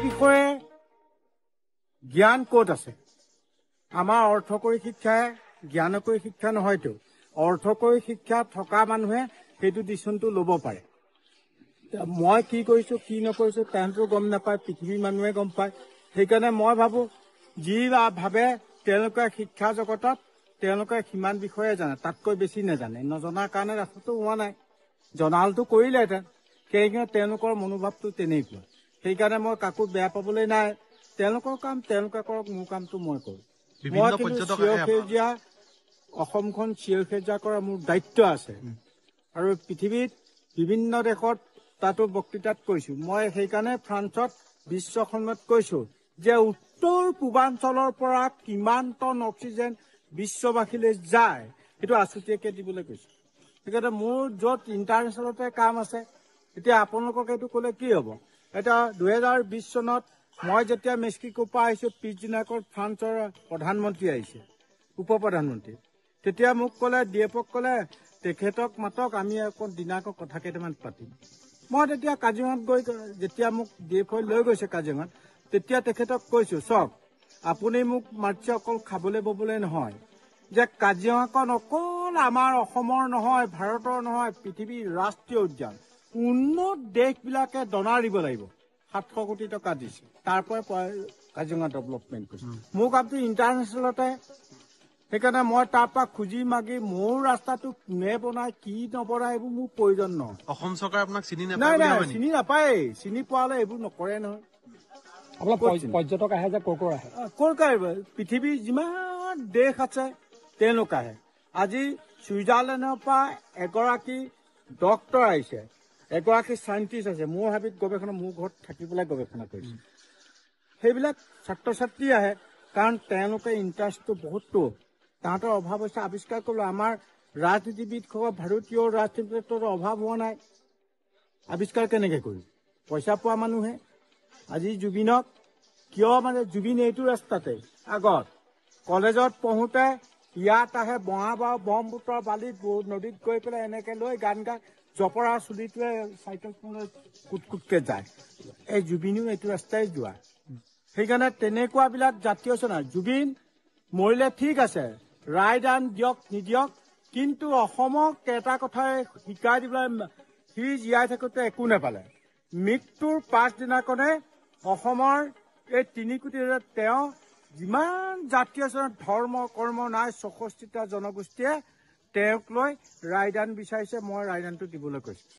বিষয়ে জ্ঞান ক'ত আছে? আমাৰ অৰ্থকৰী শিক্ষাই জ্ঞানকৰী শিক্ষা নহয়তো। অৰ্থকৰী শিক্ষা থকা মানুহে সেইটো ডিচিশ্যনটো ল'ব পাৰে। মই কি কৰিছোঁ কি নকৰিছোঁ তাহাঁতেও গম নাপায়, পৃথিৱীৰ মানুহে গম পায়। সেইকাৰণে মই ভাবোঁ যি ভাবে তেওঁলোকে শিক্ষা জগতত তেওঁলোকে সিমান বিষয়ে জানে, তাতকৈ বেছি নাজানে। নজনাৰ কাৰণে ৰাস্তাটো হোৱা নাই, জনালটো কৰিলেহেঁতেন। সেইকাৰণে তেওঁলোকৰ মনোভাৱটো তেনেকুৱা। সেইকাৰণে মই কাকো বেয়া পাবলৈ নাই। তেওঁলোকৰ কাম তেওঁলোকে কৰক, মোৰ কামটো মই কৰোঁ। মই কিন্তু চিৰসেউজীয়া অসমখন চিৰসেউজীয়া কৰা মোৰ দায়িত্ব আছে। আৰু পৃথিৱীত বিভিন্ন দেশত তাতো বক্তৃতাত কৈছোঁ। মই সেইকাৰণে ফ্ৰান্সত বিশ্ব সন্মিলনত কৈছোঁ যে উত্তৰ পূৰ্বাঞ্চলৰ পৰা কিমান টন অক্সিজেন বিশ্ববাসীলৈ যায় সেইটো আছুতীয়াকৈ দিবলৈ কৈছোঁ। সেইকাৰণে মোৰ য'ত ইণ্টাৰনেশ্যনেলতে কাম আছে, এতিয়া আপোনালোকক এইটো ক'লে কি হ'ব? এতিয়া 2020 চনত মই যেতিয়া মেক্সিকোৰ পৰা আহিছোঁ, পিছদিনাকৈ ফ্ৰান্সৰ প্ৰধানমন্ত্ৰী আহিছে, উপ প্ৰধানমন্ত্ৰী। তেতিয়া মোক ক'লে, DF-ক ক'লে তেখেতক মাতক, আমি অকণ দিনাকৈ কথা কেইটামান পাতিম। মই তেতিয়া কাজিৰঙাত গৈ যেতিয়া মোক DF-ই লৈ গৈছে কাজিৰঙাত, তেতিয়া তেখেতক কৈছোঁ, চাওক আপুনি মোক মাতিছে অকল খাবলৈ ববলৈ নহয়, যে কাজিৰঙাখন অকল আমাৰ অসমৰ নহয়, ভাৰতৰ নহয়, পৃথিৱীৰ ৰাষ্ট্ৰীয় উদ্যান। উন্নত দেশবিলাকে ডনাৰ দিব লাগিব। 700 কোটি টকা দিছে, তাৰ পৰাই কাজিৰঙা ডেভেলপমেণ্ট কৰিছে। মোৰ কামটো ইণ্টাৰনেশ্যনেলতে। সেইকাৰণে মই তাৰ পৰা খুজি মাগি মোৰ ৰাস্তাটো কোনে বনায় কি নবনায় এইবোৰ মোৰ প্ৰয়োজন নহয়। অসম চৰকাৰে আপোনাক চিনি নাপায়? নাই, চিনি নাপায়। চিনি পোৱালে এইবোৰ নকৰে নহয়। পৰ্যটক আহে যে কৰ আহে? কৰ আহিব? পৃথিৱীৰ যিমান দেশ আছে তেওঁলোক আহে। আজি ছুইজাৰলেণ্ডৰ পৰা এগৰাকী ডক্তৰ আহিছে, এগৰাকী চাইণ্টিষ্ট আছে, মোৰ হাবিত গৱেষণা, মোৰ ঘৰত থাকি পেলাই গৱেষণা কৰিছে। সেইবিলাক ছাত্ৰ ছাত্ৰী আহে, কাৰণ তেওঁলোকে ইণ্টাৰেষ্টটো বহুতটো। তাহাঁতৰ অভাৱ হৈছে আৱিষ্কাৰ কৰিলোঁ। আমাৰ ৰাজনীতিবিদসকল ভাৰতীয় ৰাজনীতিবিদৰ অভাৱ হোৱা নাই। আৱিষ্কাৰ কেনেকৈ কৰিম? পইচা পোৱা মানুহে। আজি জুবিনক কিয় জুবিন এইটো ৰাস্তাতে আগত কলেজত পঢ়োঁতে ইয়াত আহে ব্ৰহ্মপুত্ৰৰ বালিত নদীত গৈ পেলাই এনেকৈ লৈ গান গাই জপৰা চুলিটোৱে চাইকেলখনত কুটকুটকৈ যায়। এই জুবিনেও এইটো ৰাস্তাই যোৱা। সেইকাৰণে তেনেকুৱাবিলাক জাতীয় চেতনা। জুবিন মৰিলে ঠিক আছে, ৰায়দান দিয়ক নিদিয়ক, কিন্তু অসমক এটা কথাই শিকাই দিবলৈ সি জীয়াই থাকোঁতে একো নাপালে। মৃত্যুৰ পাছদিনাখনে অসমৰ এই 3 কোটি তেওঁ যিমান জাতীয় ধৰ্ম কৰ্ম নাই 64টা জনগোষ্ঠীয়ে তেওঁক লৈ ৰায়দান বিচাৰিছে। মই ৰায়দানটো দিবলৈ কৈছোঁ।